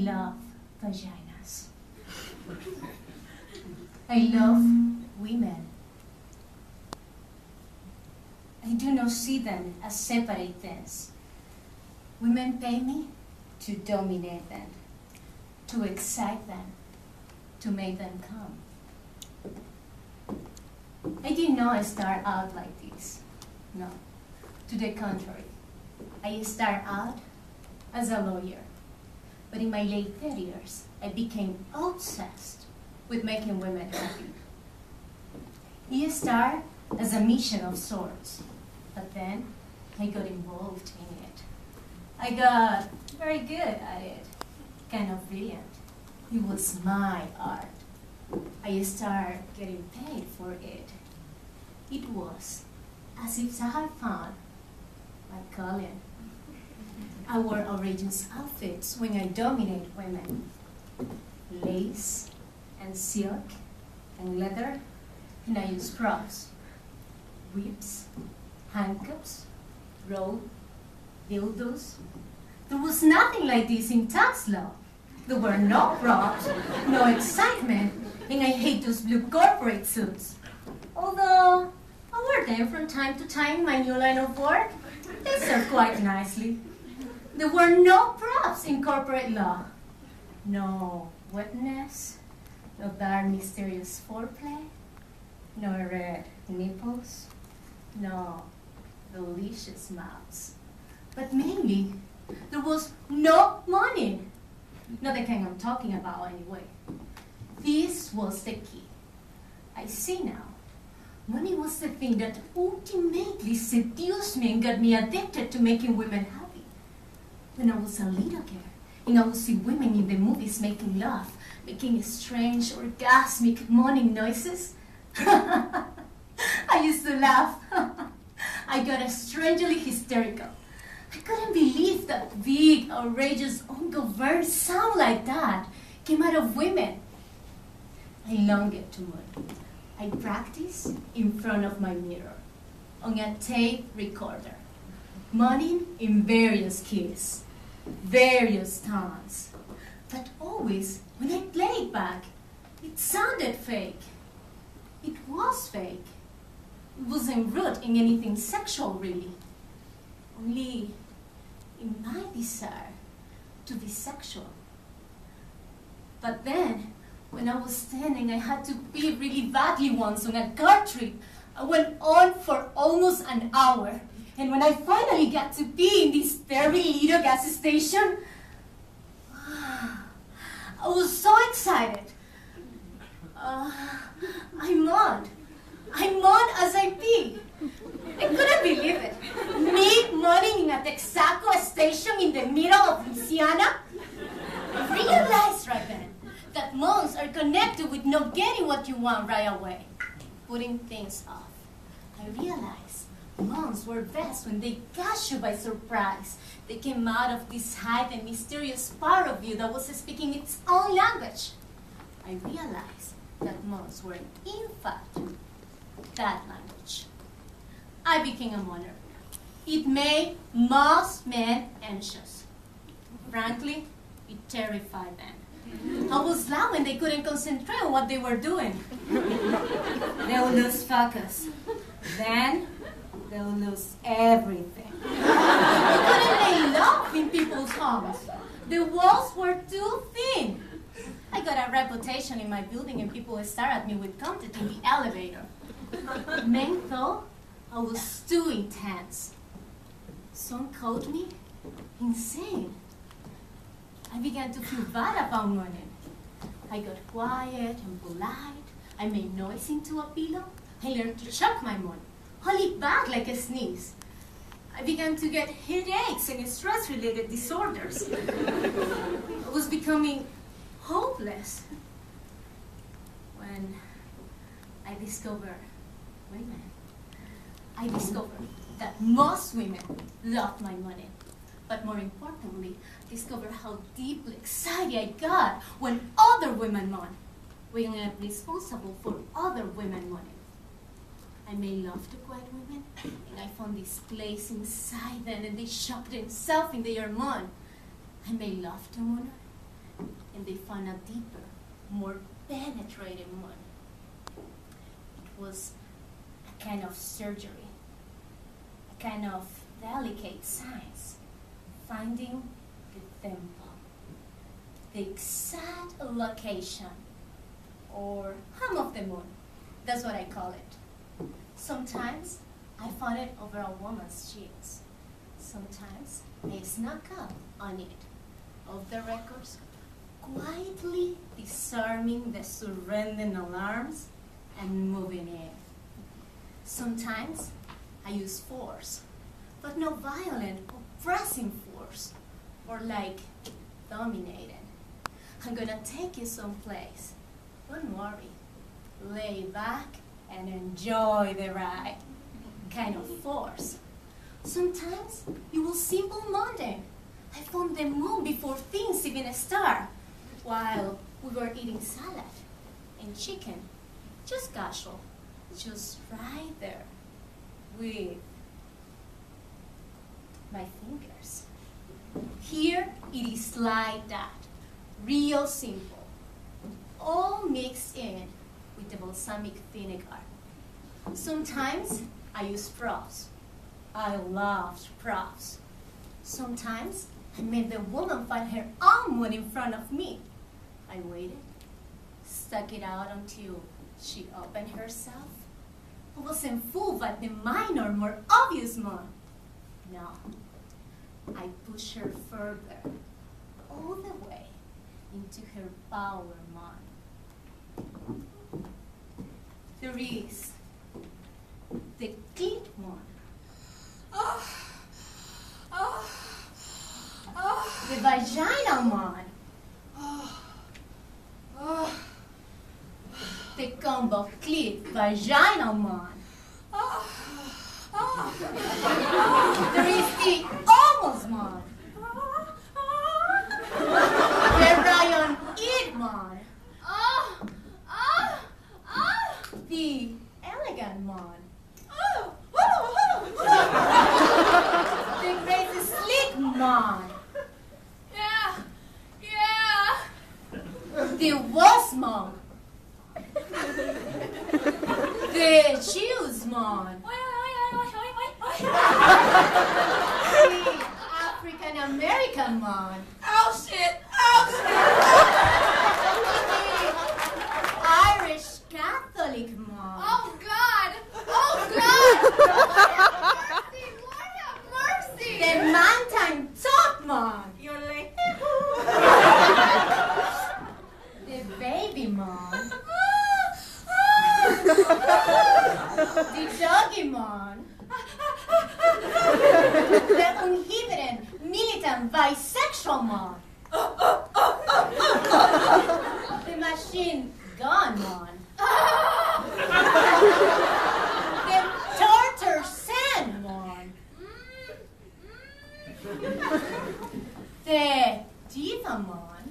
love vaginas. I love women. I do not see them as separate things. Women pay me to dominate them, to excite them, to make them come. I did not start out like this. No, to the contrary. I started out as a lawyer, but in my late 30s, I became obsessed with making women happy. It started as a mission of sorts, but then I got involved in it. I got very good at it, kind of brilliant. It was my art. I started getting paid for it. It was as if I had found my calling. I wore outrageous outfits when I dominated women. Lace and silk and leather, and I used props. Whips, handcuffs, rope, dildos. There was nothing like this in tax law. There were no props, no excitement, and I hate those blue corporate suits. Although, I wear them from time to time in my new line of work. They serve quite nicely. There were no props in corporate law. No wetness, no dark mysterious foreplay, no red nipples, no delicious mouths. But mainly, there was no money. Not the kind I'm talking about anyway. This was the key. I see now. Money was the thing that ultimately seduced me and got me addicted to making women happy. When I was a little girl, and I would see women in the movies making love, making strange, orgasmic, moaning noises, I used to laugh. I got strangely hysterical. I couldn't believe that big, outrageous, ungoverned sound like that came out of women. I longed to moan. I practiced in front of my mirror, on a tape recorder, moaning in various keys, various tones. But always, when I played back, it sounded fake. It was fake. It wasn't rooted in anything sexual, really. Only in my desire to be sexual. But then, when I was 10 and I had to pee really badly once on a car trip, I went on for almost an hour. And when I finally got to pee in this very little gas station, I was so excited. I moaned. I moaned as I peed. I couldn't believe it. Me moaning in a Texaco station in the middle of Louisiana? I realized right then that moans are connected with not getting what you want right away, putting things off. I realized moans were best when they catch you by surprise. They came out of this hidden, mysterious part of you that was speaking its own language. I realized that moans were, in fact, that language. I became a moaner. It made most men anxious. Frankly, it terrified them. I was loud when they couldn't concentrate on what they were doing. They'll lose focus. Then, they'll lose everything. You couldn't lay love in people's homes. The walls were too thin. I got a reputation in my building and people stared at me with contempt in the elevator. Men thought I was too intense. Some called me insane. I began to feel bad about moaning. I got quiet and polite. I made noise into a pillow. I learned to choke my moan, hold it back like a sneeze. I began to get headaches and stress-related disorders. I was becoming hopeless when I discovered women. I discovered that most women loved my moaning. But more importantly, I discovered how deeply excited I got when other women moan, when I'm responsible for other women moaning. I made love to quiet women, and I found this place inside them, and they shocked themselves in their moan. I made love to moaner, and they found a deeper, more penetrating one. It was a kind of surgery, a kind of delicate science, finding the temple, the exact location, or hum of the moon. That's what I call it. Sometimes I found it over a woman's cheeks. Sometimes I snuck up on it, off the records, quietly disarming the surrendering alarms and moving in. Sometimes I use force, but no violent, oppressing force, or like dominating. I'm gonna take you someplace. Don't worry. Lay back and enjoy the ride. Kind of force. Sometimes you will simple Monday. I found the moon before things even start, while we were eating salad and chicken. Just casual. Just right there. With my fingers. Here it is like that. Real simple. All mixed in with the balsamic vinegar. Sometimes I use props. I loved props. Sometimes I made the woman find her own moon in front of me. I waited, stuck it out until she opened herself. I wasn't fooled by the minor, more obvious moon. No, I pushed her further, all the way into her power moon. There is the clit one. The vagina one. The combo clit vagina one. There is the almost one. The Ryan Eid one. The elegant one. The crazy slick one. The Wasmon. The Chewsmon. The African American man. Oh shit! The Irish Catholic man. Oh God! Lord have mercy! The mountain top man. You're like, The baby man. The doggy man. The uninhibited, militant, bisexual man. The machine gun man. The torture sand man. The diva man.